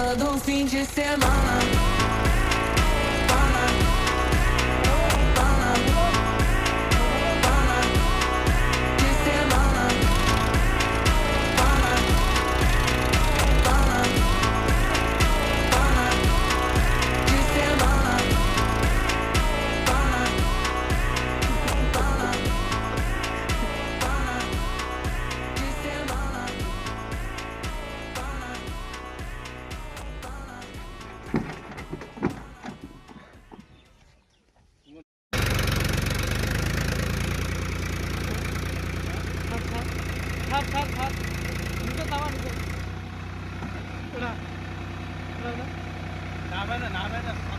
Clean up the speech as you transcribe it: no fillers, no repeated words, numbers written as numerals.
todo fim de semana. Thar नुजो तावा नुजो उड़ा उड़ा नाबे ना